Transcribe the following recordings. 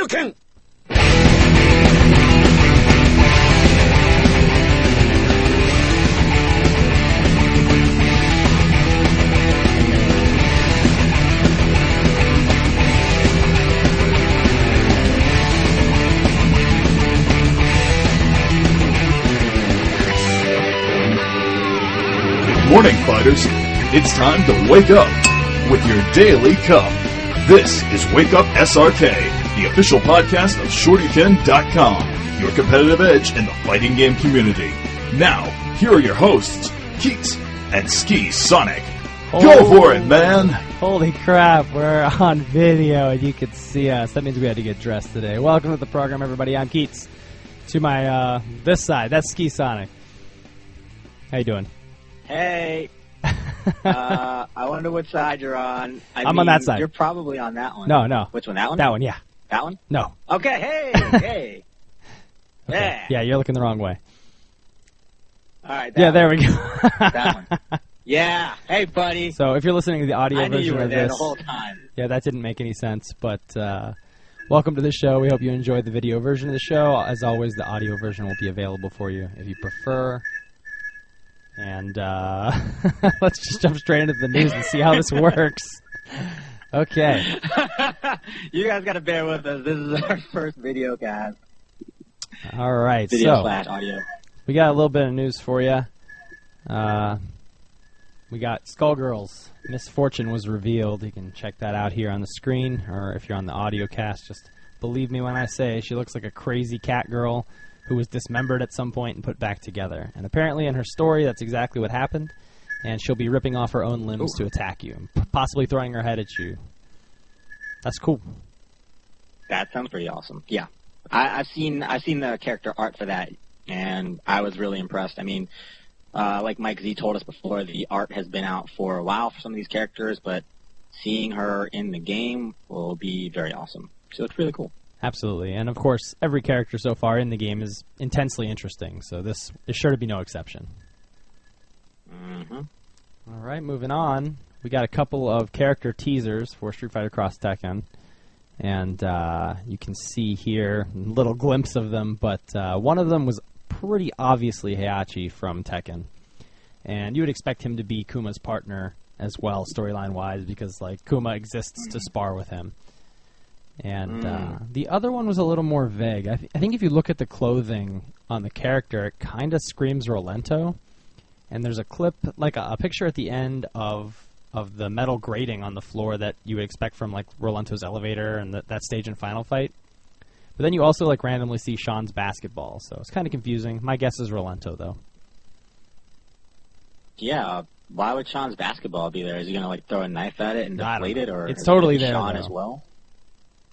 Shoryuken! Good morning, fighters. It's time to wake up with your daily cup. This is Wakeup SRK, the official podcast of Shoryuken.com, your competitive edge in the fighting game community. Now, here are your hosts, Keats and Ski Sonic. Go for it, man! Holy crap, we're on video and you can see us. That means we had to get dressed today. Welcome to the program, everybody. I'm Keats. To my, this side, that's Ski Sonic. How you doing? Hey. I wonder which side you're on. I'm on that side. You're probably on that one. No. Which one? That one? That one, yeah. That one? No. Okay, hey. Okay. Yeah. Yeah, you're looking the wrong way. All right. Yeah, there we go. That one. Yeah. Hey, buddy. So if you're listening to the audio I knew version you were of there this, the whole time. yeah, that didn't make any sense, but welcome to the show. We hope you enjoyed the video version of the show. As always, the audio version will be available for you if you prefer. And let's just jump straight into the news and see how this works. Okay. You guys got to bear with us. This is our first video, guys. All right. Video/audio. We got a little bit of news for you. We got Skullgirls. Misfortune was revealed. You can check that out here on the screen, or if you're on the audio cast, just believe me when I say she looks like a crazy cat girl who was dismembered at some point and put back together. And apparently in her story, that's exactly what happened. And she'll be ripping off her own limbs to attack you, and possibly throwing her head at you. That's cool. That sounds pretty awesome. Yeah. I've seen the character art for that, and I was really impressed. I mean, like Mike Z told us before, the art has been out for a while for some of these characters, but seeing her in the game will be very awesome. So it's really cool. Absolutely. And, of course, every character so far in the game is intensely interesting, so this is sure to be no exception. Mm-hmm. All right, moving on. We got a couple of character teasers for Street Fighter Cross Tekken, and you can see here a little glimpse of them, but one of them was pretty obviously Heihachi from Tekken, and you would expect him to be Kuma's partner as well, storyline-wise, because like Kuma exists to spar with him. And the other one was a little more vague. I think if you look at the clothing on the character, it kind of screams Rolento. And there's a clip, like a picture at the end of the metal grating on the floor that you would expect from like Rolento's elevator and that stage in Final Fight. But then you also like randomly see Sean's basketball, so it's kind of confusing. My guess is Rolento, though. Yeah. Why would Sean's basketball be there? Is he gonna like throw a knife at it and deflate it, or it's totally there, Sean though. as well?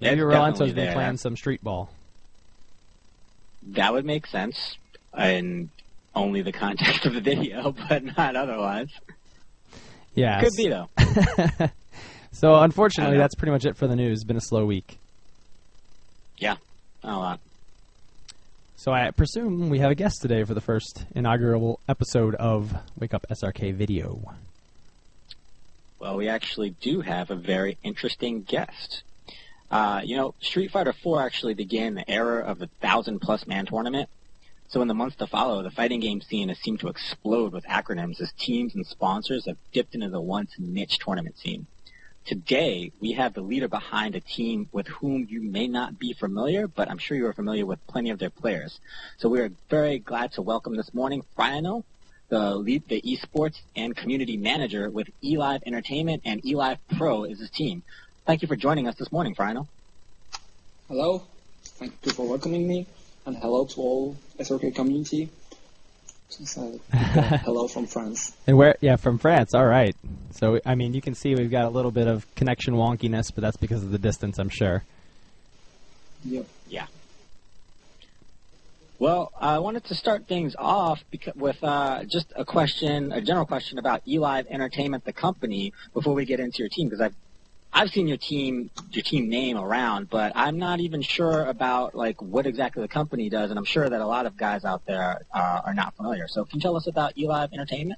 Maybe It's Rolento's definitely been playing some street ball. That would make sense in only the context of the video, but not otherwise. Yeah. Could be, though. So, unfortunately, that's pretty much it for the news. It's been a slow week. Yeah, not a lot. So I presume we have a guest today for the first inaugural episode of Wake Up SRK Video. Well, we actually do have a very interesting guest. Street Fighter IV actually began the era of the 1,000-plus man tournament. So in the months to follow, the fighting game scene has seemed to explode with acronyms as teams and sponsors have dipped into the once niche tournament scene. Today, we have the leader behind a team with whom you may not be familiar, but I'm sure you are familiar with plenty of their players. So we are very glad to welcome this morning Frionel, the esports and community manager with eLive Entertainment, and eLivePro is his team. Thank you for joining us this morning, Frionel. Hello. Thank you for welcoming me, and hello to all SRK community. Hello from France. And where? Yeah, from France. All right. So, I mean, you can see we've got a little bit of connection wonkiness, but that's because of the distance, I'm sure. Yep. Yeah. Well, I wanted to start things off with just a general question about eLive Entertainment, the company, before we get into your team, because I've seen your team name around, but I'm not even sure about like what exactly the company does, and I'm sure that a lot of guys out there are not familiar. So can you tell us about eLive Entertainment?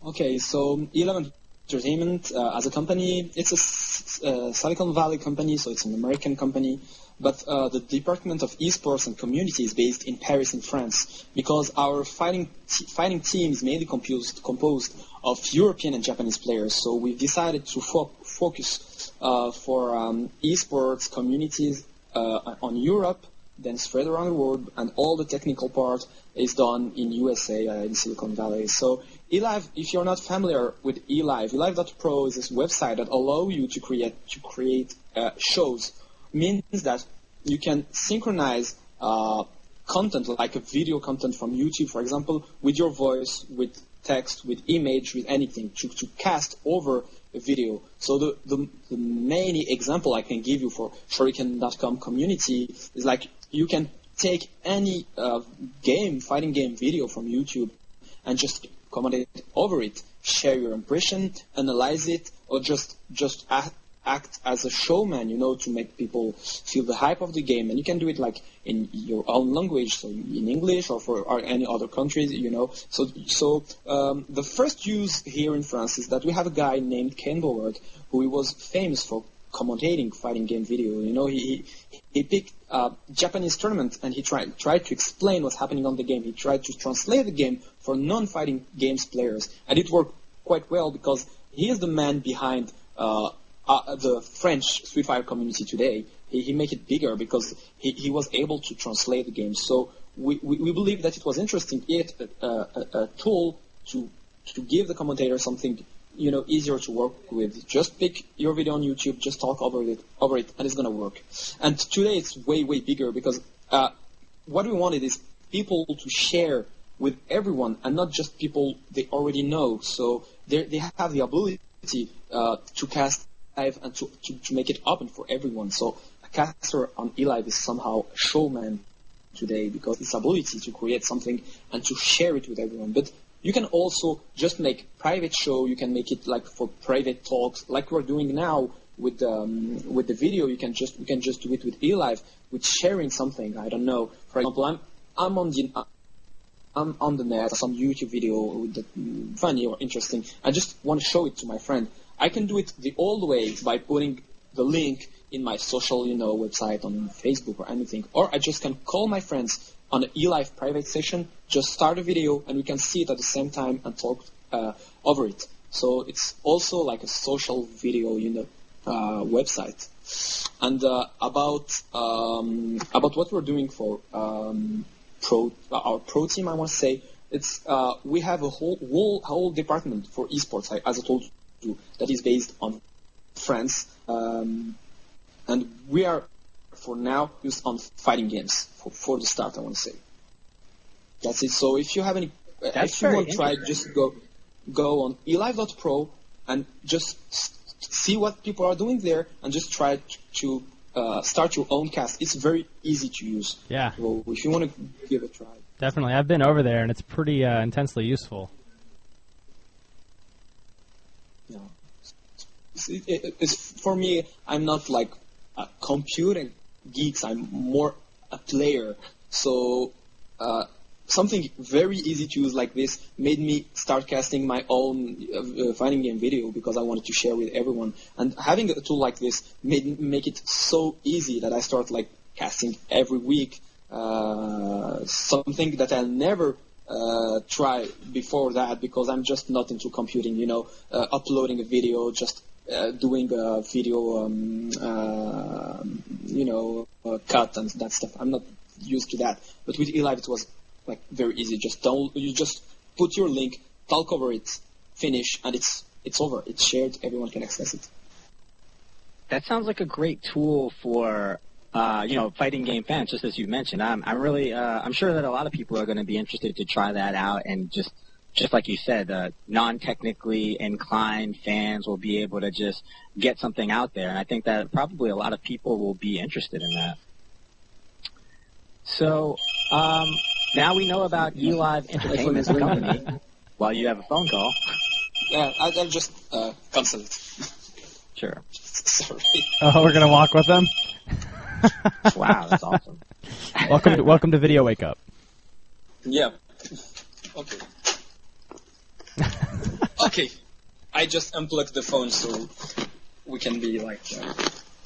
Okay, so eLive Entertainment as a company, it's a Silicon Valley company, so it's an American company. But the Department of Esports and Community is based in Paris, in France, because our fighting team is mainly composed of European and Japanese players. So we've decided to focus for esports communities on Europe, then spread around the world, and all the technical part is done in USA, in Silicon Valley. So eLive, if you're not familiar with eLive.pro is this website that allows you to create shows. Means that you can synchronize content, like a video content from YouTube, for example, with your voice, with text, with image, with anything, to cast over a video. So the main example I can give you for Shoryuken.com community is like you can take any fighting game video from YouTube and just commentate over it, share your impression, analyze it, or just act as a showman, to make people feel the hype of the game. And you can do it like in your own language, so in English or any other countries, So the first use here in France is that we have a guy named Ken Boward, who was famous for commentating fighting game video. He picked a Japanese tournament and he tried to explain what's happening on the game. He tried to translate the game for non-fighting games players, and it worked quite well because he is the man behind the French Street Fighter community today. He made it bigger because he was able to translate the game. So we believe that it was interesting, a tool to give the commentator something easier to work with. Just pick your video on YouTube, just talk over it, and it's gonna work. And today it's way bigger because what we wanted is people to share with everyone and not just people they already know. So they have the ability to cast live and to make it open for everyone. So a caster on eLive is somehow a showman today because its ability to create something and to share it with everyone. But you can also just make private show. You can make it like for private talks, like we're doing now with the video. You can just do it with eLive, with sharing something. I don't know. For example, I'm on the net, some YouTube video funny or interesting. I just want to show it to my friend. I can do it the old way by putting the link in my social, website on Facebook or anything. Or I just can call my friends on an eLive private session, just start a video, and we can see it at the same time and talk over it. So it's also like a social video, website. And about what we're doing for our pro team, I want to say it's we have a whole department for esports, as I told you, that is based on France, and we are for now used on fighting games for the start. I want to say that's it. So if you have any, if you want to try, just go on eLive.pro and just see what people are doing there, and just try to start your own cast. It's very easy to use. Yeah. So if you want to give it a try. Definitely. I've been over there, and it's pretty intensely useful. Yeah. It's for me, I'm not like a computing geeks. I'm more a player. So something very easy to use like this made me start casting my own fighting game video because I wanted to share with everyone. And having a tool like this make it so easy that I start like casting every week. Something that I'll never try before that because I'm just not into computing. Uploading a video, just doing a video, cut and that stuff. I'm not used to that. But with eLive, it was like very easy. You just put your link, talk over it, finish, and it's over. It's shared. Everyone can access it. That sounds like a great tool for fighting game fans, just as you mentioned. I'm sure that a lot of people are going to be interested to try that out, and just like you said, non-technically inclined fans will be able to just get something out there, and I think that probably a lot of people will be interested in that. So now we know about eLive Entertainment Company. While you have a phone call. Yeah, I'll just cancel it. Sure. Sorry. Oh, we're gonna walk with them. Wow, that's awesome. Welcome to Video Wake Up. Yeah. Okay. Okay. I just unplugged the phone so we can be like.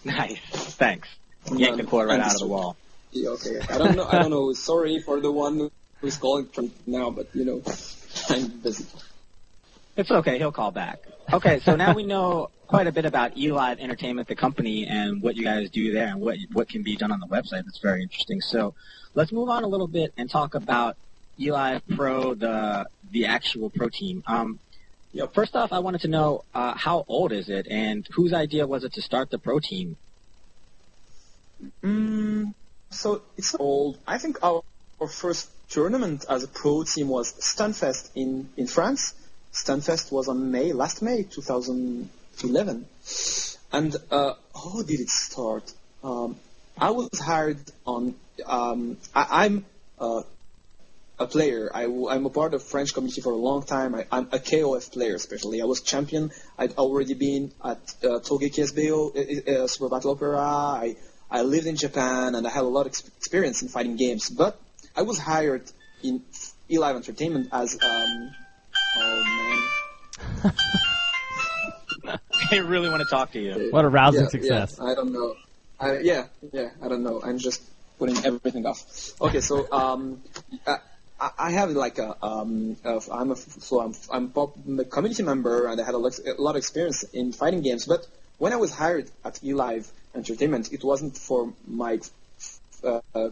Nice. Thanks. Yank the cord right out of the wall. Yeah, okay. I don't know. Sorry for the one who's calling now, but I'm busy. It's okay. He'll call back. Okay, so now we know quite a bit about eLive Entertainment, the company, and what you guys do there, and what can be done on the website. That's very interesting. So let's move on a little bit and talk about eLivePro, the actual pro team. First off, I wanted to know how old is it, and whose idea was it to start the pro team? So it's old. I think our first tournament as a pro team was Stunfest in France. Stunfest was on last May 2011. And how did it start? I was hired on. I'm a player. I'm a part of French community for a long time. I'm a KOF player, especially. I was champion. I'd already been at Togeki SBO, Super Battle Opera. I lived in Japan, and I had a lot of experience in fighting games. But I was hired in eLive Entertainment as oh man. I really want to talk to you. What a rousing success. Yeah, I don't know. I don't know. I'm just putting everything off. Okay, so I have like I'm a community member, and I had a lot of experience in fighting games. But when I was hired at eLive Entertainment, it wasn't for my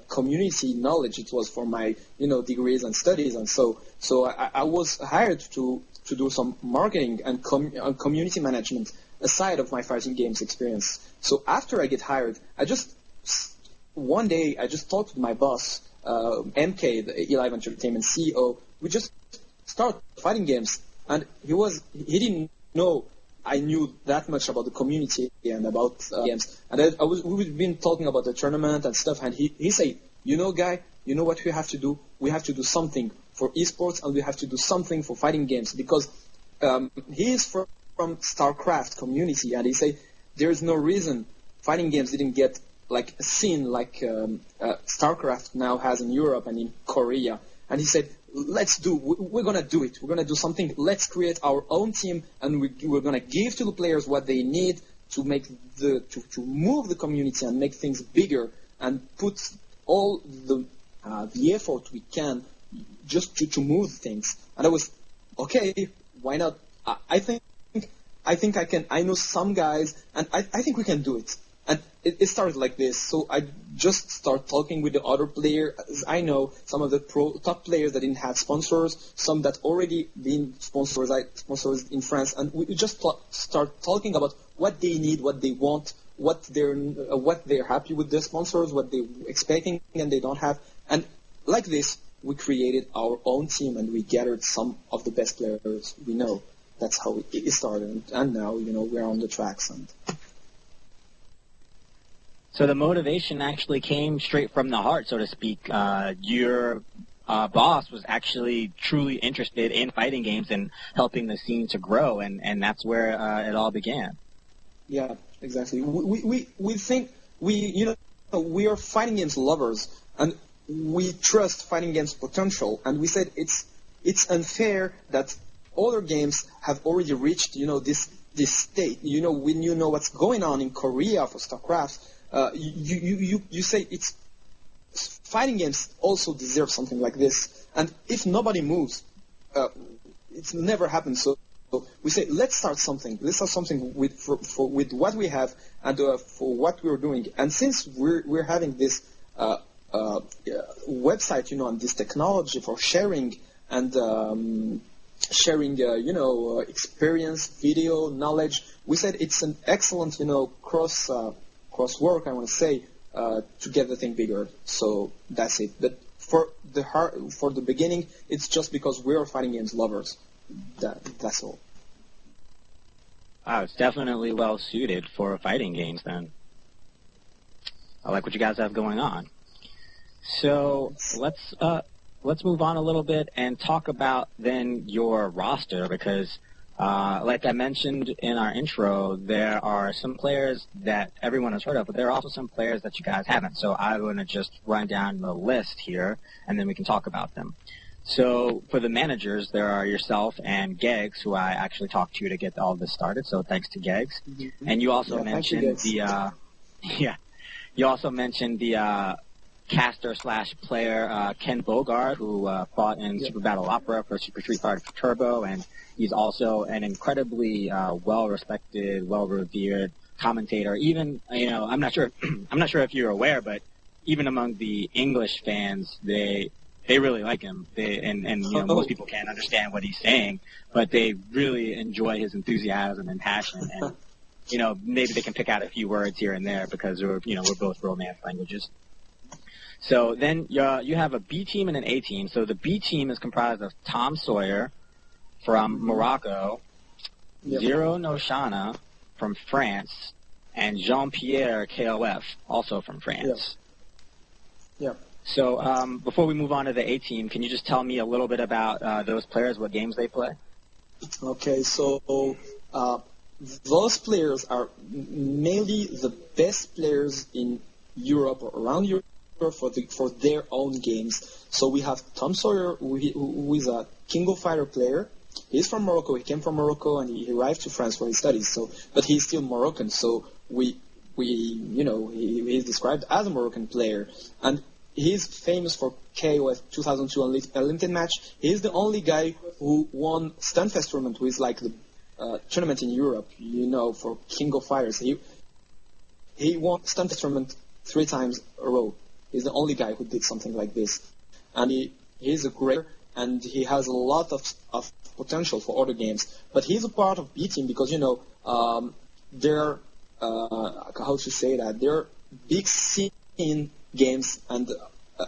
community knowledge. It was for my degrees and studies, and so I was hired to do some marketing and community management aside of my fighting games experience. So after I get hired, one day I just talked with my boss, MK, the eLive Entertainment CEO. We just started fighting games, and he didn't know I knew that much about the community and about games. And we've been talking about the tournament and stuff, and he said, guy, you know what we have to do? We have to do something for esports, and we have to do something for fighting games, because he is from StarCraft community, and he said there is no reason fighting games didn't get like a scene like StarCraft now has in Europe and in Korea. And he said, we're going to do it. We're going to do something. Let's create our own team, and we're going to give to the players what they need to make to move the community and make things bigger, and put all the effort we can just to move things. And I was, okay, why not? I think I can. I know some guys, and I think we can do it. And it started like this. So I just start talking with the other players. I know some of the top players that didn't have sponsors, some that already been sponsors in France, and we just start talking about what they need, what they want, what they're happy with their sponsors, what they're expecting and they don't have. And like this, we created our own team, and we gathered some of the best players we know. That's how it started, and now we're on the tracks. And so the motivation actually came straight from the heart, so to speak. Your boss was actually truly interested in fighting games and helping the scene to grow, and that's where it all began. Yeah, exactly. We think we are fighting games lovers, and we trust fighting games potential, and we said it's unfair that other games have already reached this state. When you know what's going on in Korea for StarCraft. You say fighting games also deserve something like this, and if nobody moves, it's never happened. So we say let's start something. Let's start something with what we have and for what we're doing. And since we're having this website, and this technology for sharing and sharing, experience, video, knowledge, we said it's an excellent, cross work, I want to say, to get the thing bigger. So that's it. But for the beginning, it's just because we are fighting games lovers. That's all. Wow, it's definitely well suited for fighting games then. I like what you guys have going on. So let's move on a little bit and talk about then your roster, because like I mentioned in our intro, there are some players that everyone has heard of, but there are also some players that you guys haven't. So I'm going to just run down the list here, and then we can talk about them. So for the managers, there are yourself and Geggs, who I actually talked to get all this started. So thanks to Geggs. Mm-hmm. And you also mentioned you also mentioned the caster/player Ken Bogard, who fought in Super Battle Opera for Super Street Fighter Turbo, and he's also an incredibly well-respected, well-revered commentator. Even I'm not sure if you're aware, but even among the English fans, they really like him. Most people can't understand what he's saying, but they really enjoy his enthusiasm and passion. And maybe they can pick out a few words here and there because we're both Romance languages. So then you have a B team and an A team. So the B team is comprised of Tom Sawyer from Morocco, Zero Noshana from France, and Jean-Pierre KOF, also from France. Yeah. So before we move on to the A team, can you just tell me a little bit about those players, what games they play? Okay, so those players are mainly the best players in Europe or around Europe for their own games. So we have Tom Sawyer, who is a King of Fighter player. He's from Morocco. He came from Morocco and he arrived to France for his studies. So, but he's still Moroccan. So he's described as a Moroccan player, and he's famous for KOF 2002 Unlimited match. He's the only guy who won Stunfest tournament, who is like the tournament in Europe, for King of Fighters. He won Stunfest tournament 3 times a row. He's the only guy who did something like this, and he's a great, and he has a lot of potential for other games. But he's a part of B team because they're how to say that, they're big scene games and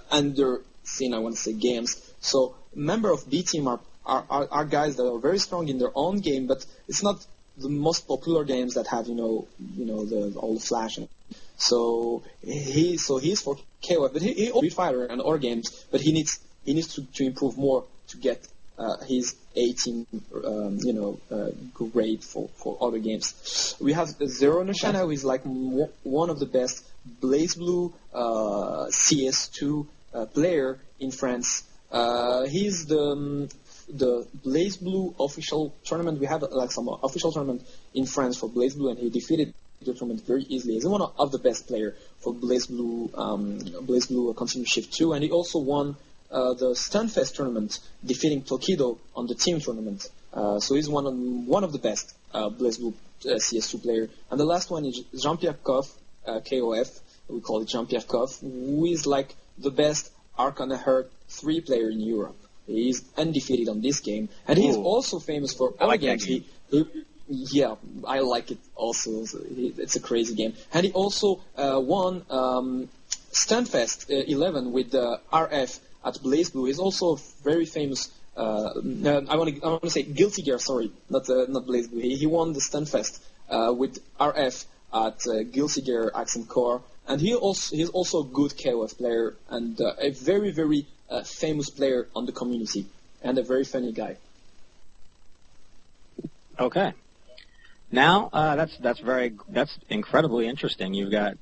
under scene, I want to say, games. So member of B team are guys that are very strong in their own game, but it's not the most popular games that have all the flash. So he's for KOF, but he Street Fighter and other games, but he needs to improve more to get his A team grade for other games. We have Zero Noshana, who is like one of the best BlazBlue CS2 player in France. He's the BlazBlue official tournament. We have like some official tournament in France for BlazBlue, and he defeated the tournament very easily. He's one of the best player for BlazBlue Continuum Shift 2, and he also won the Stunfest tournament, defeating Tokido on the team tournament. So he's one of the best BlazBlue CS2 player. And the last one is Jean-Pierre KOF, KOF. We call it Jean-Pierre KOF, who is like the best Arcana Heart 3 player in Europe. He's undefeated on this game, and he's also famous for other games. Yeah, I like it also. It's a crazy game. And he also won Stunfest 11 with RF at BlazBlue. He's also very famous. I want to say Guilty Gear. Sorry, not BlazBlue. He won the Stunfest with RF at Guilty Gear Accent Core, and he's also a good KOF player and a very very famous player on the community and a very funny guy. Okay. Now that's incredibly interesting. You've got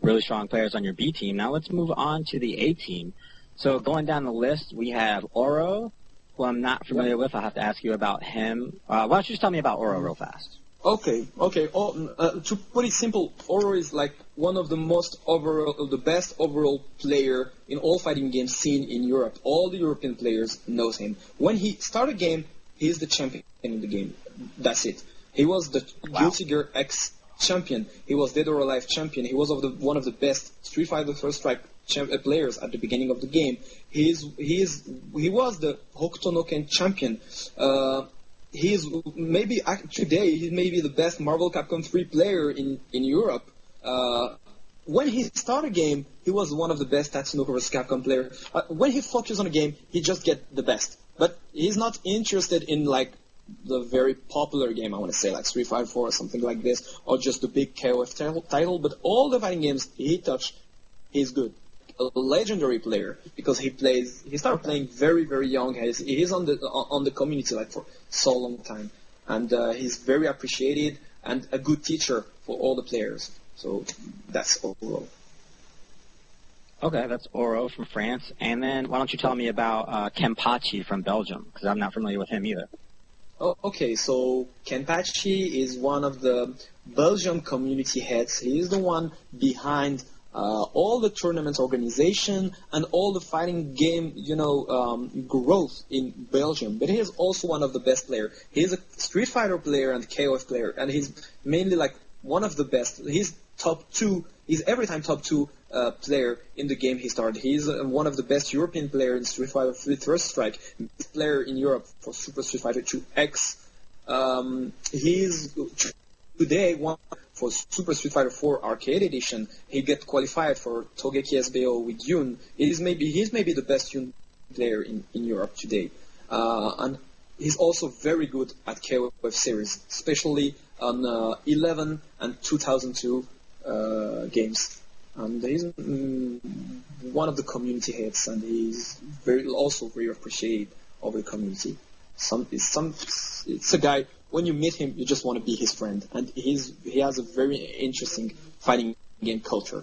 really strong players on your B team. Now let's move on to the A team. So going down the list, we have Oro, who I'm not familiar with. I'll have to ask you about him. Why don't you just tell me about Oro real fast? Okay. To put it simple, Oro is like one of the best overall player in all fighting games seen in Europe. All the European players knows him. When he started a game, he's the champion in the game. That's it. He was the Guilty Gear X champion. He was Dead or Alive champion. He was one of the best Street Fighter First Strike players at the beginning of the game. He was the Hokuto no Ken champion. Today he's maybe the best Marvel Capcom 3 player in Europe. When he started a game, he was one of the best Tatsunoko vs. Capcom player. When he focuses on a game, he just get the best. But he's not interested in like the very popular game, I want to say, like Street Fighter 4 or something like this, or just the big KOF title. But all the fighting games he touched, he's good. A legendary player because he started playing very very young. He's on the community like for so long time, and he's very appreciated and a good teacher for all the players. So that's overall. Okay, that's Oro from France. And then why don't you tell me about Kempachi from Belgium, because I'm not familiar with him either. Oh, okay, so Kempachi is one of the Belgium community heads. He is the one behind all the tournament organization and all the fighting game, growth in Belgium. But he is also one of the best players. He is a Street Fighter player and KOF player, and he's mainly like one of the best. He's top 2. He's every time top 2 player in the game he started. He's one of the best European players in Street Fighter 3 First Strike, best player in Europe for Super Street Fighter 2 X. He's today one for Super Street Fighter 4 Arcade Edition. He get qualified for Togeki SBO with Yun. He's maybe the best Yun player in Europe today. And he's also very good at KOF series, especially on 11 and 2002 games. And he's one of the community heads, and he's also very appreciated of the community. It's a guy, when you meet him, you just want to be his friend, and he has a very interesting fighting game culture.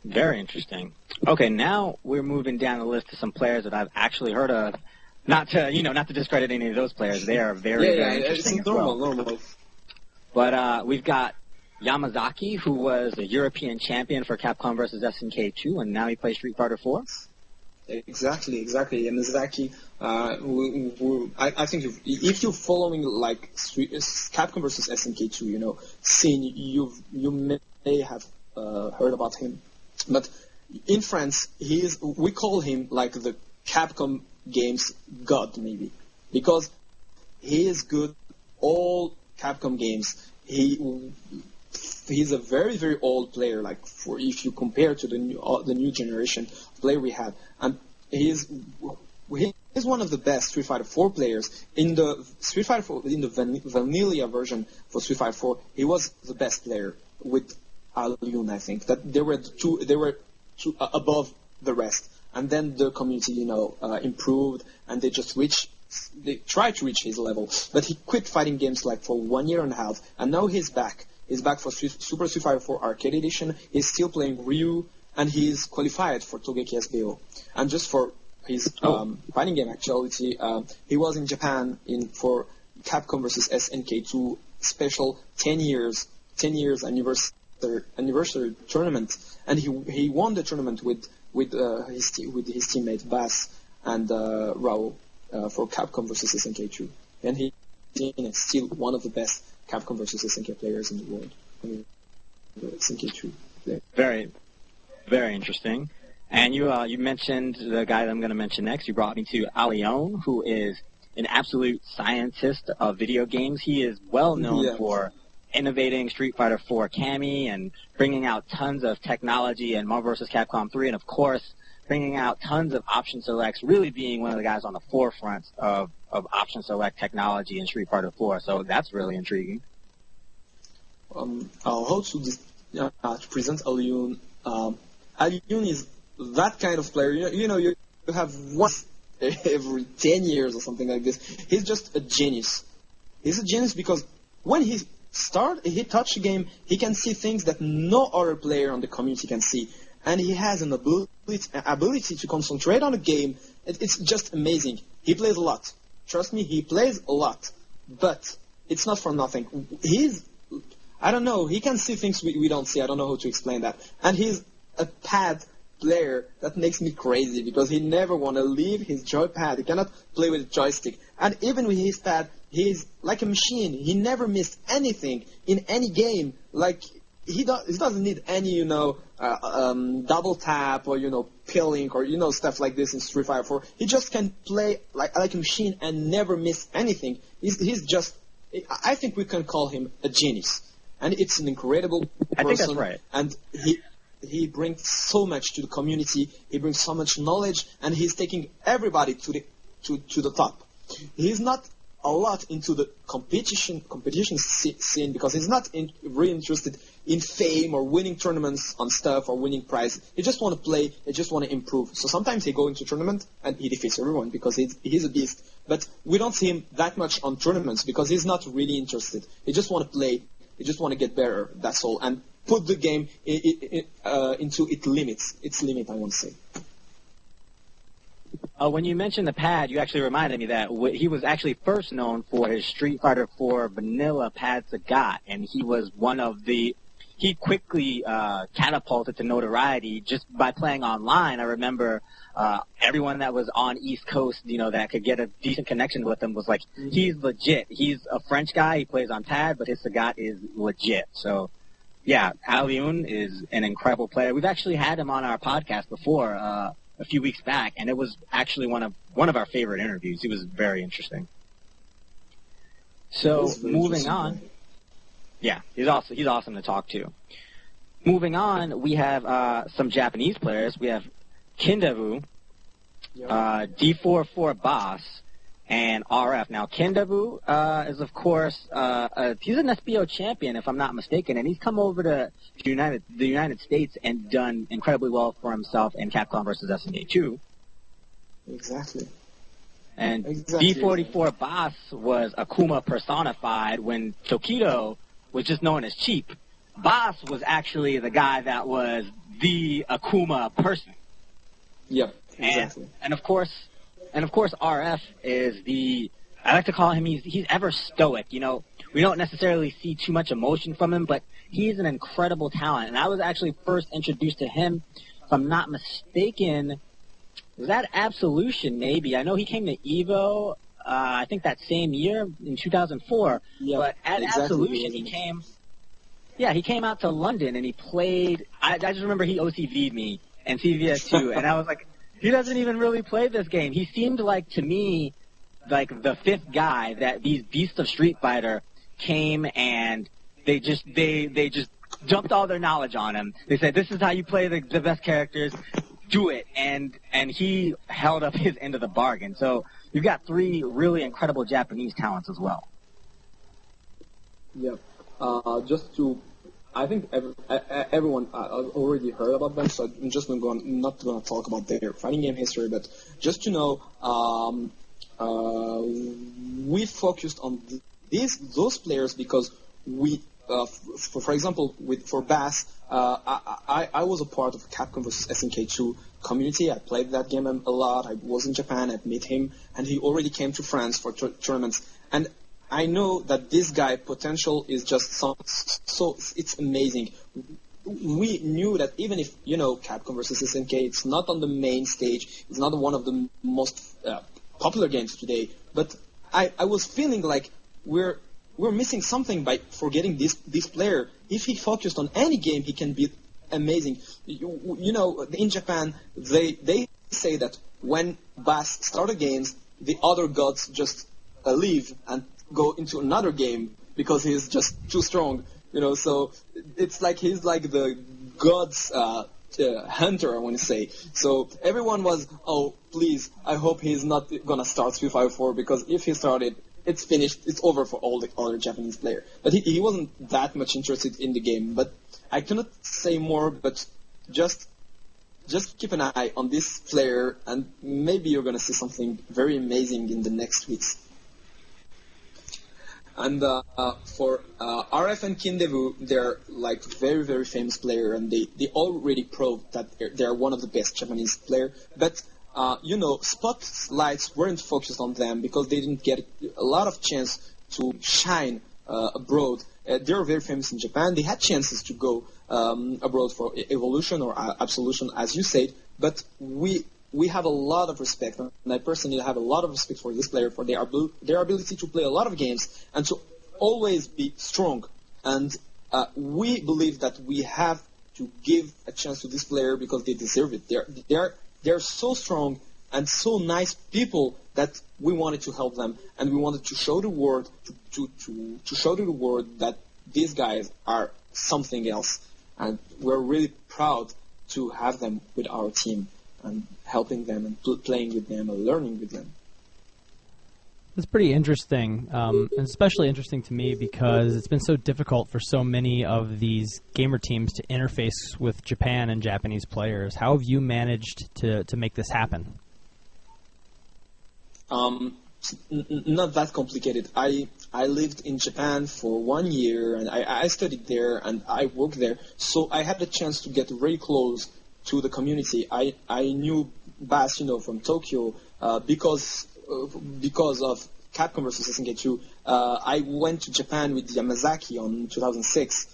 Very interesting. Okay, now we're moving down the list to some players that I've actually heard of. Not to discredit any of those players. They are very interesting. It's normal. But we've got Yamazaki, who was a European champion for Capcom vs. SNK 2, and now he plays Street Fighter 4. Exactly. Yamazaki, I think if you're following like Capcom vs. SNK 2, scene, you may have heard about him. But in France, we call him like the Capcom games god, maybe, because he is good all Capcom games. He's a very, very old player, like if you compare to the new generation player we have, and he's one of the best Street Fighter 4 players. In the Street Fighter 4, in the vanilla version for Street Fighter 4, he was the best player with Alun. I think that they were two above the rest, and then the community improved, and they tried to reach his level, but he quit fighting games like for 1 year and a half, and now he's back. He's back for Super Street Fighter 4 Arcade Edition. He's still playing Ryu, and he's qualified for Togeki SBO. And just for his fighting game actuality, he was in Japan for Capcom vs. SNK 2 special 10 years anniversary tournament, and he won the tournament with his teammate Bass and Raul for Capcom vs. SNK 2, and he is still one of the best Capcom vs. SNK players in the world. SNK 2 player. Very, very interesting. And you mentioned the guy that I'm going to mention next. You brought me to Alion, who is an absolute scientist of video games. He is well known for innovating Street Fighter 4 Kami and bringing out tons of technology in Marvel vs. Capcom 3, and of course bringing out tons of option selects, really being one of the guys on the forefront of option select technology in Street Fighter 4. So that's really intriguing. How to present Alion? Alion is that kind of player. You have one every 10 years or something like this. He's just a genius. He's a genius because when he touch the game, he can see things that no other player on the community can see. And he has an ability to concentrate on a game. It's just amazing. He plays a lot. Trust me, he plays a lot. But it's not for nothing. I don't know, he can see things we don't see. I don't know how to explain that. And he's a pad player that makes me crazy because he never want to leave his joypad. He cannot play with a joystick. And even with his pad, he's like a machine. He never missed anything in any game. Like, he doesn't need any, double tap or, pilling or, stuff like this in Street Fighter 4. He just can play like a machine and never miss anything. He's just, I think we can call him a genius. And it's an incredible person. I think that's right. And he brings so much to the community. He brings so much knowledge, and he's taking everybody to the top. He's not a lot into the competition scene because he's not really interested in fame or winning tournaments on stuff or winning prizes. He just want to play. He just want to improve. So sometimes he go into tournament and he defeats everyone because he's a beast. But we don't see him that much on tournaments because he's not really interested. He just want to play. He just want to get better. That's all. And put the game into its limit, I want to say. When you mentioned the pad, you actually reminded me that he was actually first known for his Street Fighter 4 vanilla pads that got, and he was one of the. He quickly catapulted to notoriety just by playing online. I remember everyone that was on East Coast, that could get a decent connection with him was like, he's legit. He's a French guy. He plays on pad, but his Sagat is legit. So, yeah, Alioun is an incredible player. We've actually had him on our podcast before. A few weeks back, and it was actually one of our favorite interviews. He was very interesting. So moving on, yeah, he's awesome to talk to. Moving on, we have some Japanese players. We have Kindavu, D44 Boss, and RF. Now Kindavu is of course he's an SBO champion if I'm not mistaken, and he's come over to the United States and done incredibly well for himself in Capcom vs. SNK 2. Exactly. And D44 Boss was Akuma personified when Tokido was just known as Cheap. Boss was actually the guy that was the Akuma person. Yep, exactly. And of course RF is I like to call him, he's ever stoic. We don't necessarily see too much emotion from him, but he's an incredible talent. And I was actually first introduced to him, if I'm not mistaken, was that Absolution maybe? I know he came to EVO, I think that same year in 2004. Yeah, but at exactly. Absolution he came out to London and he played, I just remember he OCV'd me in CVS2, and I was like, he doesn't even really play this game. He seemed like, to me, like the fifth guy that these beasts of Street Fighter came and they just dumped all their knowledge on him. They said, this is how you play the best characters, do it. And he held up his end of the bargain. So you've got three really incredible Japanese talents as well. Yeah. I think everyone already heard about them, so I'm just not going to talk about their fighting game history, but just to know, we focused on those players because we, for example, for Bass, I was a part of Capcom vs. SNK 2 community. I played that game a lot. I was in Japan. I met him, and he already came to France for tournaments. And I know that this guy potential is just so it's amazing. We knew that even if Capcom vs. SNK, it's not on the main stage. It's not one of the most popular games today. But I was feeling like we're missing something by forgetting this player. If he focused on any game, he can be amazing. In Japan, they say that when Bass started games, the other gods just leave and go into another game because he's just too strong. So it's like he's like the god's hunter, I want to say. So everyone was, oh, please, I hope he's not gonna start Street Fighter 4 because if he started, it's finished. It's over for all the other Japanese players. But he wasn't that much interested in the game. But I cannot say more. But just keep an eye on this player, and maybe you're gonna see something very amazing in the next weeks. And for RF and Kindevu, they're like very, very famous player, and they already proved that they're one of the best Japanese player. But spotlights weren't focused on them because they didn't get a lot of chance to shine abroad. They're very famous in Japan. They had chances to go abroad for Evolution or Absolution, as you said, but we have a lot of respect, and I personally have a lot of respect for this player, for their ability to play a lot of games and to always be strong. And we believe that we have to give a chance to this player because they deserve it. They're so strong and so nice people that we wanted to help them, and we wanted to show the world to show to the world that these guys are something else, and we're really proud to have them with our team and helping them and playing with them and learning with them. It's pretty interesting, and especially interesting to me because it's been so difficult for so many of these gamer teams to interface with Japan and Japanese players. How have you managed to make this happen? not that complicated. I lived in Japan for 1 year, and I studied there, and I worked there. So I had the chance to get very close to the community. I knew Bass, from Tokyo, because of Capcom vs. SNK 2. I went to Japan with Yamazaki on 2006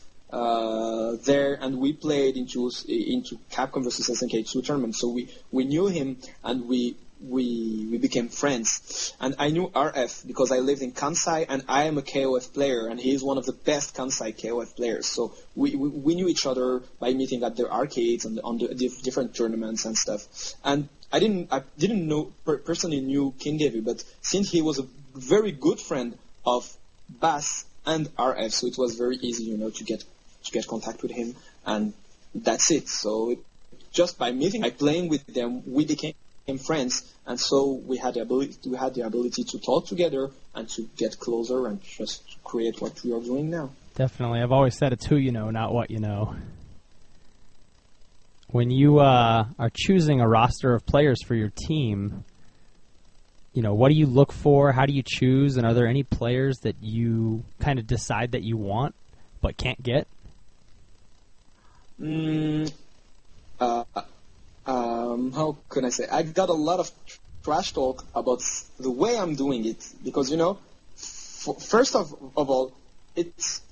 there, and we played into Capcom vs. SNK 2 tournament. So we knew him, and we became friends. And I knew RF because I lived in Kansai, and I am a KOF player, and he is one of the best Kansai KOF players. So we knew each other by meeting at the arcades and on the different tournaments and stuff. And I didn't know personally knew King Davy, but since he was a very good friend of Bass and RF, so it was very easy, to get contact with him, and that's it. So just by meeting, by playing with them, we became friends, and so we had the ability to talk together and to get closer and just create what we are doing now. Definitely. I've always said it's who you know, not what you know. When you are choosing a roster of players for your team, what do you look for? How do you choose? And are there any players that you kind of decide that you want but can't get? How can I say? I got a lot of trash talk about the way I'm doing it because, first of all, it's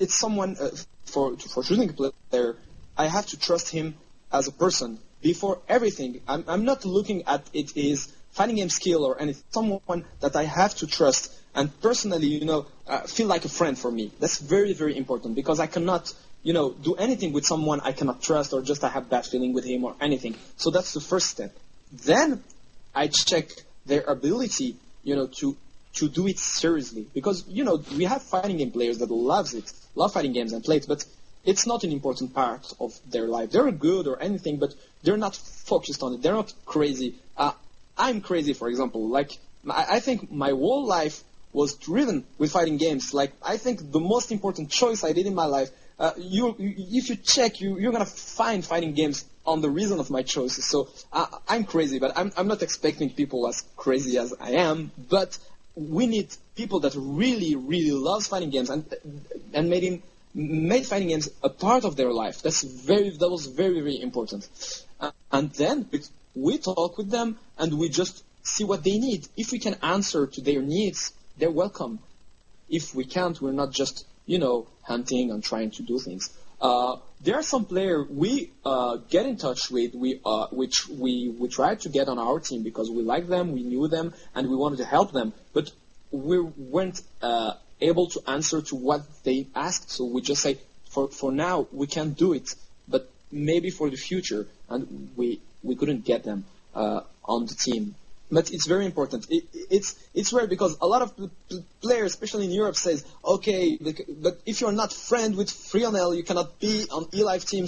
someone for choosing a player. I have to trust him as a person before everything. I'm not looking at it as fighting game skill or anything. Someone that I have to trust and personally, feel like a friend for me. That's very, very important because I cannot, do anything with someone I cannot trust or just I have bad feeling with him or anything. So that's the first step. Then I check their ability, to do it seriously because, we have fighting game players that love fighting games and play it, but it's not an important part of their life. They're good or anything, but they're not focused on it. They're not crazy. I'm crazy, for example. Like, I think my whole life was driven with fighting games. Like, I think the most important choice I did in my life, if you check, you're going to find fighting games on the reason of my choices. So I'm crazy, but I'm not expecting people as crazy as I am, but we need people that really, really love fighting games and made fighting games a part of their life. That was very, very important. And then we talk with them and we just see what they need. If we can answer to their needs, they're welcome. If we can't, we're not just, hunting and trying to do things. There are some players we get in touch with, which we tried to get on our team because we like them, we knew them, and we wanted to help them. But we weren't able to answer to what they asked, so we just say, for now, we can't do it, but maybe for the future, and we couldn't get them on the team. But it's very important. It's rare because a lot of players, especially in Europe, says, okay, but if you're not friend with Frionel, you cannot be on eLive team.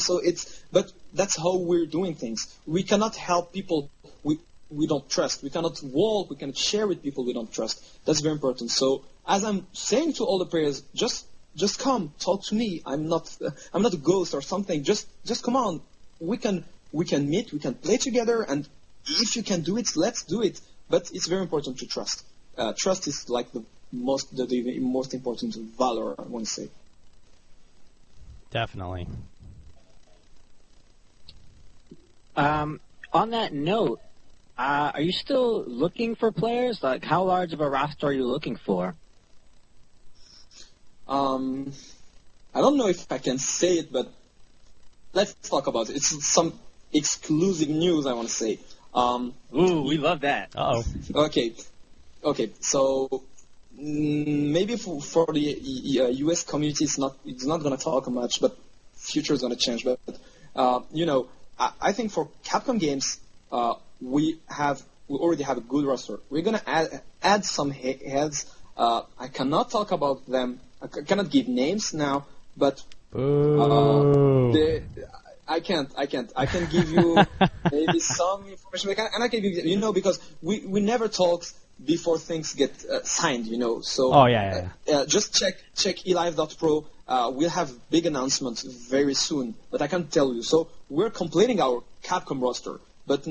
But that's how we're doing things. We cannot help people we don't trust. We cannot walk. We cannot share with people we don't trust. That's very important. So as I'm saying to all the players, just come, talk to me. I'm not a ghost or something. Just come on. We can meet. We can play together and. If you can do it, let's do it. But it's very important to trust. Trust is like the most important valor, I want to say. Definitely. On that note, are you still looking for players? Like, how large of a roster are you looking for? I don't know if I can say it, but let's talk about it. It's some exclusive news, I want to say. Ooh, we love that. Uh-oh. Okay. So maybe for the U.S. community, it's not going to talk much, but future is going to change. But I think for Capcom games, we already have a good roster. We're going to add some heads. I cannot talk about them. I cannot give names now, but I can't. I can give you maybe some information, and I can give you, because we never talk before things get signed, So just check eLive.pro. We'll have big announcements very soon, but I can't tell you. So we're completing our Capcom roster, but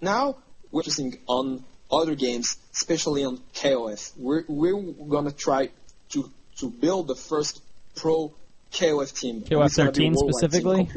now we're focusing on other games, especially on KOF. We're gonna try to build the first pro KOF team. KOF 13 specifically?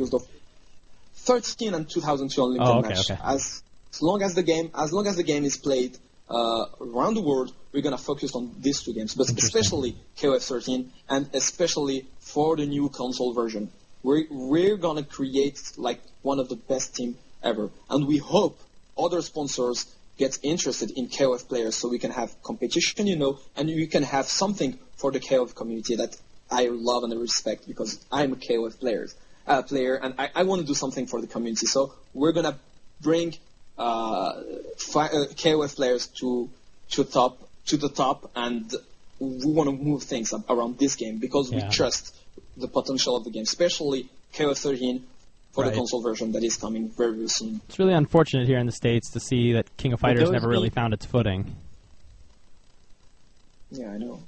13 and 2002 Unlimited match. Okay. As long as the game is played around the world, we're gonna focus on these two games, but especially KOF 13 and especially for the new console version. We're gonna create like one of the best team ever, and we hope other sponsors get interested in KOF players so we can have competition, and we can have something for the KOF community that I love and respect because I'm a KOF player, and I want to do something for the community. So we're gonna bring KOF players to the top, and we want to move things around this game because we trust the potential of the game, especially KOF 13 for the console version that is coming very, very soon. It's really unfortunate here in the States to see that King of Fighters never really found its footing. Yeah, I know.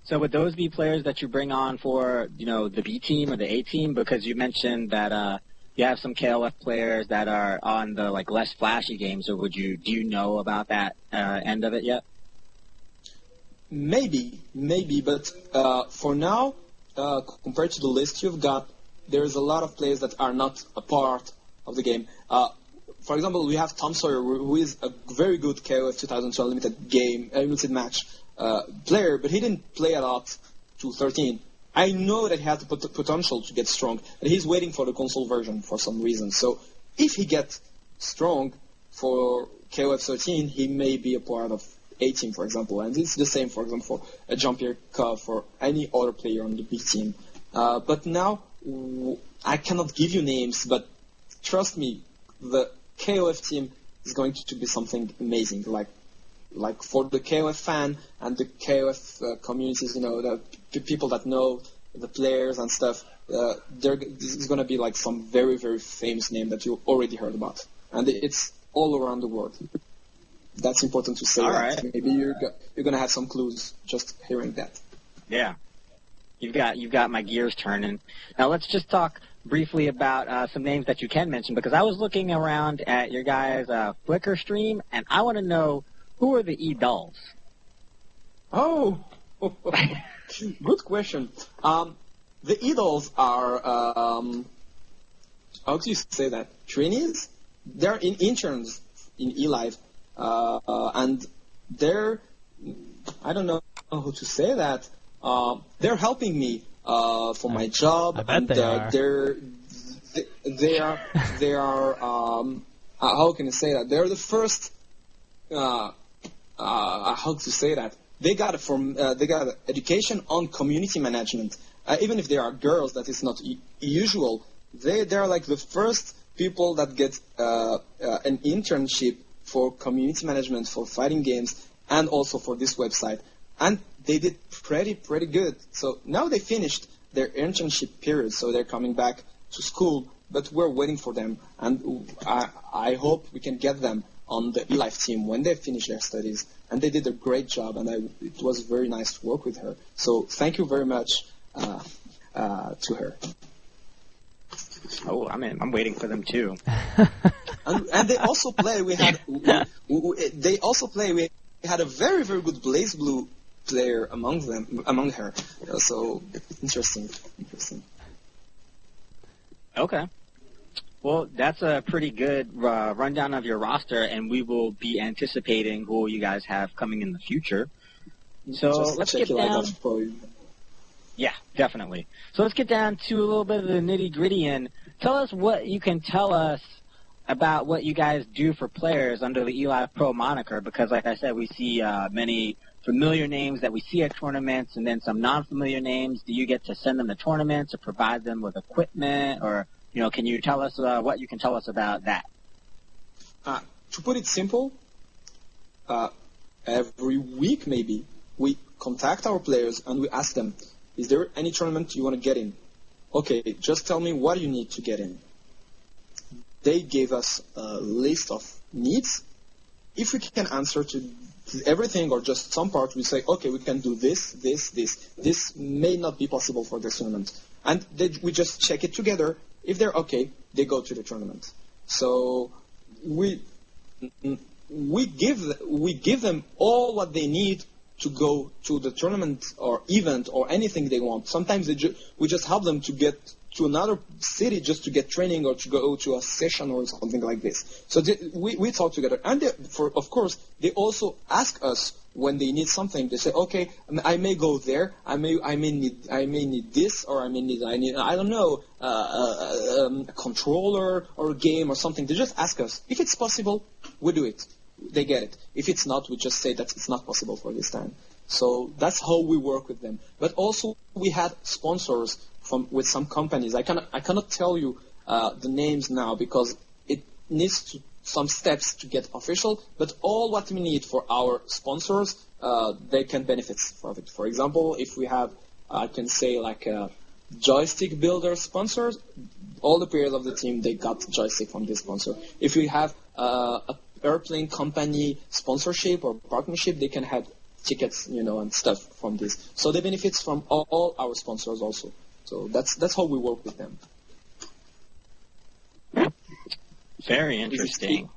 So would those be players that you bring on for, the B team or the A team? Because you mentioned that you have some KOF players that are on the less flashy games, or do you know about that end of it yet? Maybe, but for now, compared to the list you've got, there's a lot of players that are not a part of the game. For example, we have Tom Sawyer, who is a very good KOF 2002 Unlimited match player, but he didn't play a lot to 13. I know that he has the potential to get strong, and he's waiting for the console version for some reason. So if he gets strong for KOF 13, he may be a part of A team, for example. And it's the same, for example, for a Jean-Pierre Coff or any other player on the B team. But now, I cannot give you names, but trust me, the KOF team is going to be something amazing. Like for the KOF fan and the KOF communities, the people that know the players and stuff, this is going to be like some very, very famous name that you already heard about. And it's all around the world. That's important to say. All that. right. Maybe you're going to have some clues just hearing that. Yeah. You've got my gears turning. Now let's just talk briefly about some names that you can mention, because I was looking around at your guys' Flickr stream, and I want to know, who are the E-Dolls? Oh, good question. The E-Dolls are, how do you say that? Trainees? They're interns in eLive, and they're, I don't know how to say that. They're helping me for my job. I bet they are. They are. How can I say that? They're the first. How to say that? They got education on community management. Even if they are girls, that is not usual. They're like the first people that get an internship for community management for fighting games and also for this website. And they did pretty good. So now they finished their internship period, so they're coming back to school, but we're waiting for them. And I hope we can get them on the eLive team when they finish their studies. And they did a great job, and it was very nice to work with her. So thank you very much to her. Oh, I'm waiting for them too. and they also play. We had a very, very good BlazBlue player among her. So interesting. Okay. Well, that's a pretty good rundown of your roster, and we will be anticipating who you guys have coming in the future. So let's get down. Yeah, definitely. So let's get down to a little bit of the nitty-gritty and tell us what you can tell us about what you guys do for players under the eLivePro moniker, because like I said, we see many familiar names that we see at tournaments and then some non-familiar names. Do you get to send them to tournaments or provide them with equipment, or can you tell us what you can tell us about that? To put it simple, every week maybe we contact our players and we ask them, is there any tournament you want to get in? Okay, just tell me what you need to get in. They gave us a list of needs. If we can answer to everything or just some part, we say, okay, we can do this. This may not be possible for this tournament. And we just check it together. If they're okay, they go to the tournament. So we we give them all what they need to go to the tournament or event or anything they want. Sometimes we just help them to get to another city just to get training or to go to a session or something like this. So we talk together. And of course, they also ask us when they need something. They say, okay, I may go there. I may need this, or I need I don't know, a controller or a game or something. They just ask us. If it's possible, we do it. They get it. If it's not, we just say that it's not possible for this time. So that's how we work with them. But also we had sponsors with some companies. I cannot tell you the names now because it needs some steps to get official. But all what we need for our sponsors, they can benefit from it. For example, if we have, I can say like joystick builder sponsors, all the players of the team, they got joystick from this sponsor. If we have a airplane company sponsorship or partnership, they can have tickets, and stuff from this. So they benefit from all our sponsors also. So that's how we work with them. Very interesting.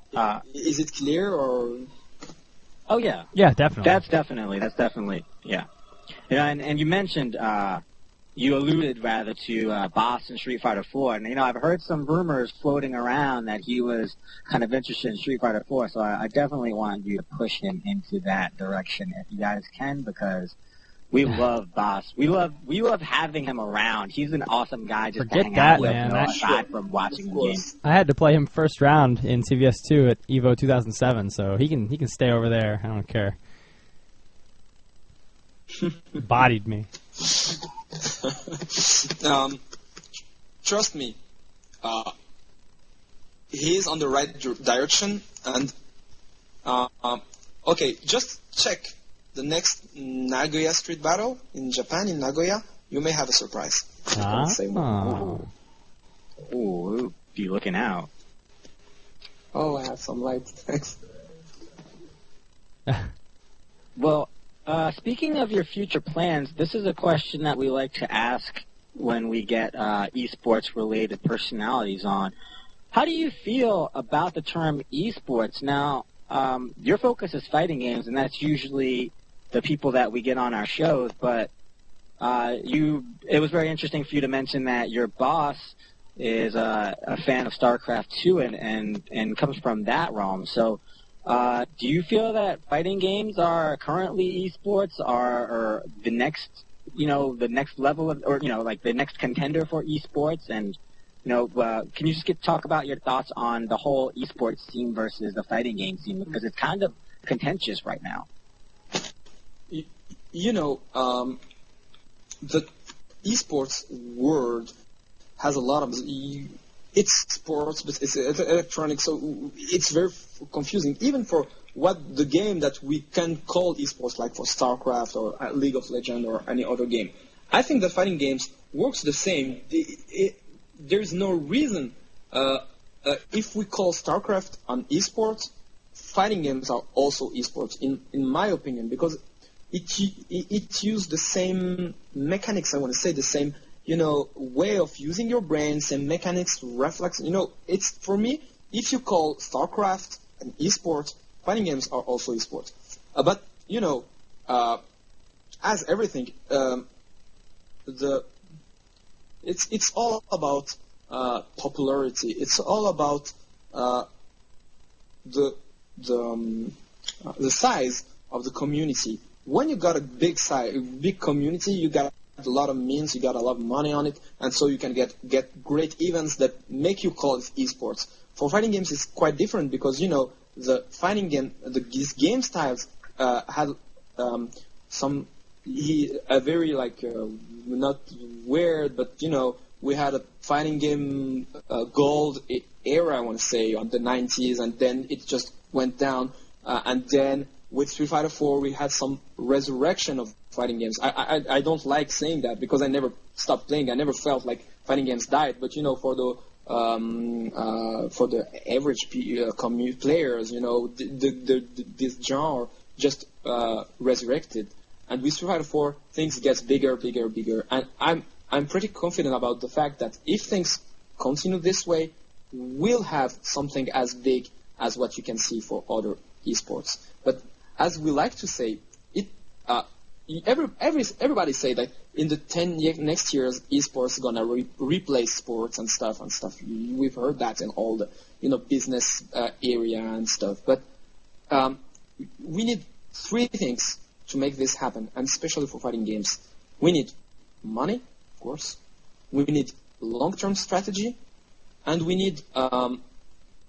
Is it clear or? Oh yeah. Yeah, definitely. That's definitely yeah. And you mentioned you alluded rather to Boss in Street Fighter 4, and I've heard some rumors floating around that he was kind of interested in Street Fighter 4. So I definitely want you to push him into that direction if you guys can, because we love Boss. We love having him around. He's an awesome guy just to hang out with, aside from watching the game. I had to play him first round in CVS2 at EVO 2007, so he can stay over there. I don't care. Bodied me. Trust me, he is on the right direction. And okay, just check the next Nagoya Street Battle in Japan, in Nagoya. You may have a surprise. Ooh, be looking out. Oh, I have some light. Thanks. Well, speaking of your future plans, this is a question that we like to ask when we get esports-related personalities on. How do you feel about the term esports? Now, your focus is fighting games, and that's usually the people that we get on our shows, but it was very interesting for you to mention that your boss is a fan of StarCraft 2 and comes from that realm. So do you feel that fighting games are currently esports, or the next level of, or like the next contender for esports? And can you just talk about your thoughts on the whole esports scene versus the fighting game scene, because it's kind of contentious right now? The esports world has a lot of it's sports, but it's electronic, so it's very confusing, even for what the game that we can call esports, like for StarCraft or League of Legends or any other game. I think that fighting games works the same. There's no reason, if we call StarCraft an esports, fighting games are also esports, in my opinion, because it used the same mechanics, I want to say, the same way of using your brain, same mechanics, reflex. It's, for me, if you call StarCraft an esport, fighting games are also esports. But as everything, it's all about popularity. It's all about the size of the community. When you got a big community, you got a lot of means, you got a lot of money on it, and so you can get great events that make you call it esports. For fighting games, it's quite different because the fighting game, these game styles had a very not weird, but we had a fighting game gold era, I want to say, on the 90s, and then it just went down, and then with Street Fighter 4, we had some resurrection of fighting games. I don't like saying that because I never stopped playing. I never felt like fighting games died. But for the average players, this genre just resurrected. And with Street Fighter 4, things get bigger. And I'm pretty confident about the fact that if things continue this way, we'll have something as big as what you can see for other esports. But as we like to say, everybody say that in the next years, esports is gonna replace sports and stuff. We've heard that in all the business area and stuff. But we need three things to make this happen, and especially for fighting games. We need money, of course. We need long-term strategy, and we need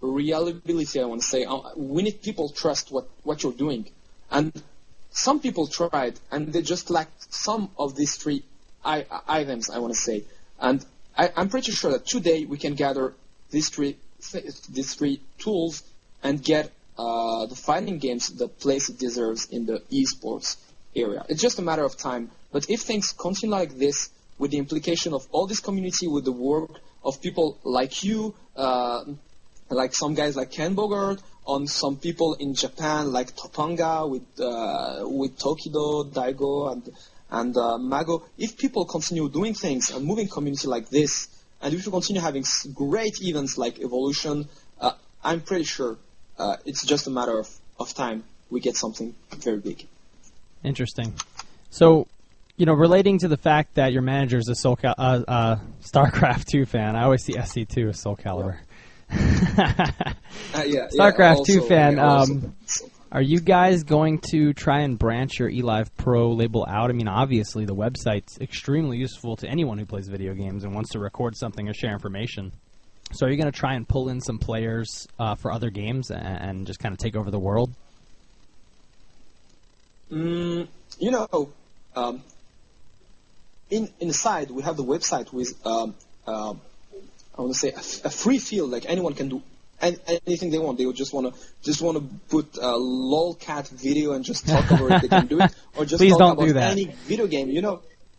reliability. I want to say we need people trust what you're doing, and some people tried and they just lacked some of these three items. I want to say, and I'm pretty sure that today we can gather these three tools and get the fighting games the place it deserves in the esports area. It's just a matter of time. But if things continue like this, with the implication of all this community, with the work of people like you, like some guys like Ken Bogart, on some people in Japan like Topanga with Tokido, Daigo, and Mago, if people continue doing things and moving community like this, and if we continue having great events like Evolution, I'm pretty sure it's just a matter of time we get something very big. Interesting. So, relating to the fact that your manager is a StarCraft 2 fan, I always see SC2 as Soul Calibur. StarCraft 2 fan, are you guys going to try and branch your eLivePro label out? I mean, obviously the website's extremely useful to anyone who plays video games and wants to record something or share information. So are you going to try and pull in some players for other games and just kind of take over the world? Inside we have the website with I want to say a free field, like anyone can do anything they want. They would just want to put a lolcat video and just talk over it. They can do it, or just Please talk don't about do that. any video game.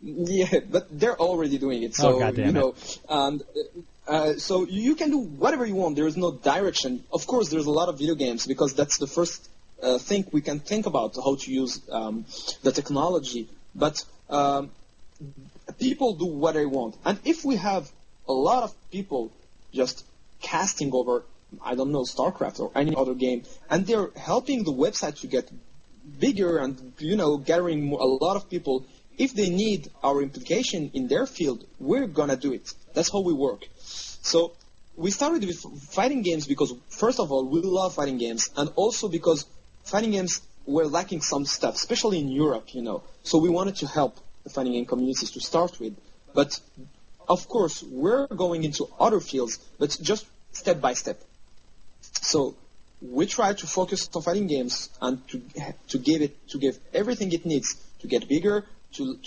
Yeah, but they're already doing it. So and so you can do whatever you want. There is no direction. Of course, there's a lot of video games because that's the first thing we can think about, how to use the technology. But people do what they want, and if we have a lot of people just casting over, I don't know, StarCraft or any other game, and they're helping the website to get bigger and, gathering a lot of people. If they need our implication in their field, we're going to do it. That's how we work. So we started with fighting games because, first of all, we love fighting games, and also because fighting games were lacking some stuff, especially in Europe, So we wanted to help the fighting game communities to start with. But of course, we're going into other fields, but just step by step. So we try to focus on fighting games and to give everything it needs to get bigger, to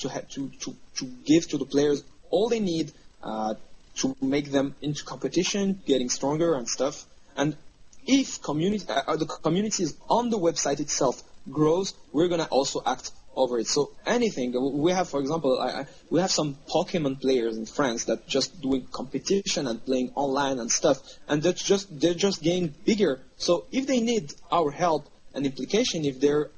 give to the players all they need to make them into competition, getting stronger and stuff. And if the communities on the website itself grows, we're gonna also act over it. So anything we have, for example, we have some Pokemon players in France that just doing competition and playing online and stuff, and they're just getting bigger. So if they need our help and implication, if they're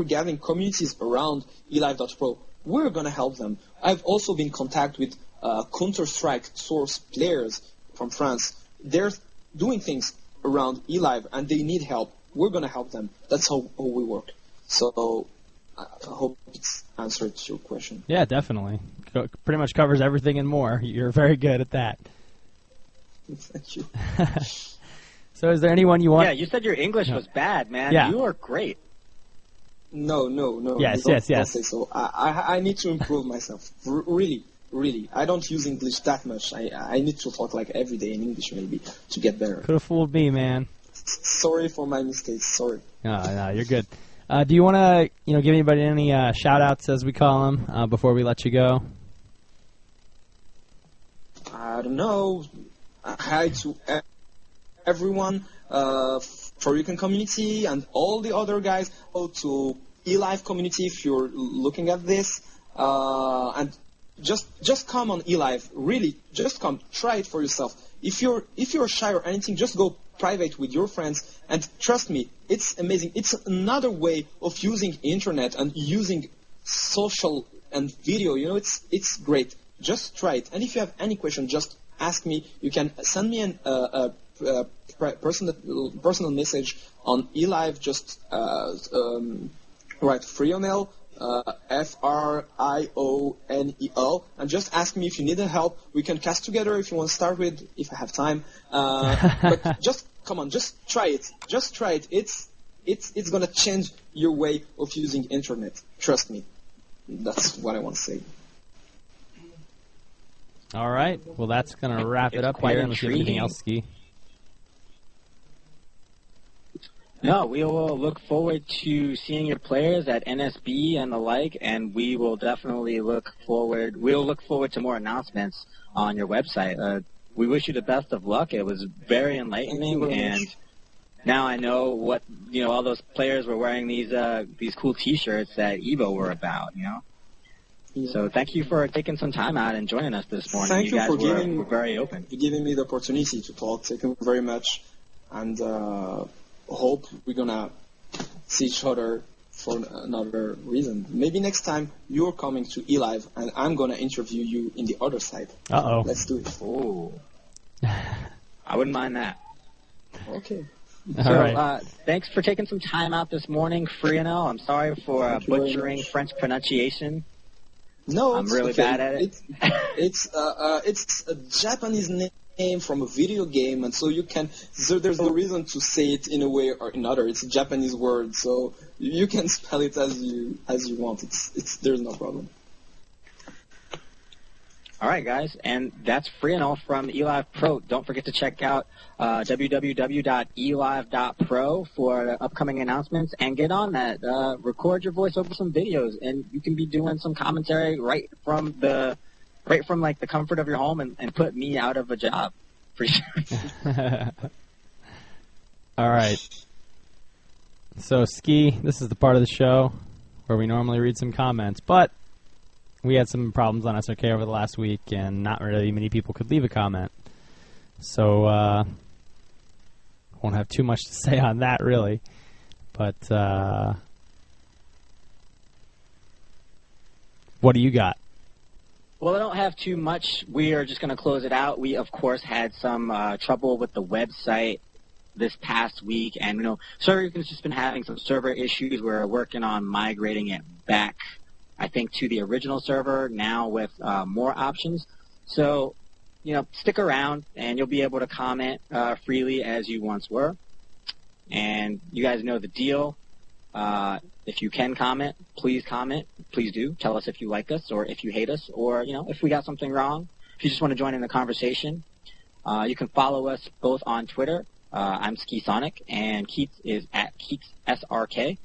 gathering communities around eLive.pro, we're gonna help them. I've also been in contact with Counter-Strike source players from France. They're doing things around eLive and they need help. We're gonna help them. That's how we work. So I hope it's answered your question. Yeah, definitely. Pretty much covers everything and more. You're very good at that. Thank you. So is there anyone you want? Yeah, you said your English was bad, man. Yeah. Oh, You are great. No. Yes. Don't say so. I need to improve myself. Really. I don't use English that much. I need to talk like every day in English maybe to get better. Could have fooled me, man. Sorry for my mistakes. Sorry. No, you're good. Do you want to, give anybody any shout-outs, as we call them, before we let you go? I don't know. Hi to everyone, Shoryuken community, and all the other guys. To eLive community, if you're looking at this, and just come on eLive. Really, just come. Try it for yourself. If you're shy or anything, just go private with your friends, and trust me, it's amazing. It's another way of using internet and using social and video. It's great. Just try it. And if you have any question, just ask me. You can send me a personal message on eLive, just write Frionel, Frionel, and just ask me if you need help. We can cast together if you want to start with, if I have time. But just come on, just try it. Just try it. It's gonna change your way of using internet. Trust me. That's what I want to say. All right. Well, that's going to wrap it up quite here. Unless you have anything intriguing. else, Ski. No, we will look forward to seeing your players at NSB and the like, and we will definitely look forward. We'll look forward to more announcements on your website. We wish you the best of luck. It was very enlightening, and now I know what all those players were wearing these cool T-shirts that Evo were about. Yeah. So thank you for taking some time out and joining us this morning. Thank you guys for were very open. giving me the opportunity to talk. Thank you very much, and hope we're gonna see each other for another reason. Maybe next time you're coming to eLive, and I'm gonna interview you in the other side. Uh-oh. Let's do it. Oh, I wouldn't mind that. Okay. All right. Thanks for taking some time out this morning, Frionel. I'm sorry for Thank you very butchering much. French pronunciation. No, I'm it's really okay. bad at it. It's a Japanese name from a video game, and so there's no reason to say it in a way or another. It's a Japanese word, so you can spell it as you want. There's no problem. All right, guys, and that's Frionel from eLivePro. Don't forget to check out www.elive.pro for upcoming announcements, and get on that. Record your voice over some videos, and you can be doing some commentary right from the comfort of your home, and put me out of a job for sure. All right. So, Ski, this is the part of the show where we normally read some comments, but we had some problems on SRK over the last week, and not really many people could leave a comment. So, won't have too much to say on that, really. But, what do you got? Well, I don't have too much. We are just going to close it out. We, of course, had some trouble with the website this past week, and Shoryuken's just been having some server issues. We're working on migrating it back, I think, to the original server now with more options. So, stick around, and you'll be able to comment freely as you once were. And you guys know the deal. If you can comment. Please do. Tell us if you like us or if you hate us, or, if we got something wrong. If you just want to join in the conversation, you can follow us both on Twitter. I'm Ski Sonic, and Keats is at Keats SRK.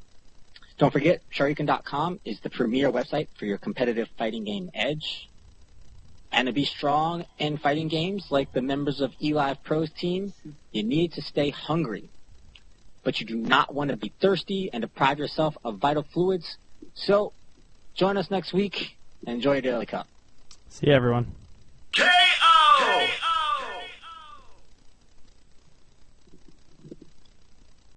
Don't forget, Shoryuken.com is the premier website for your competitive fighting game edge. And to be strong in fighting games like the members of eLivePro's team, you need to stay hungry. But you do not want to be thirsty and deprive yourself of vital fluids. So, join us next week and enjoy your Daily Cup. See you, everyone. K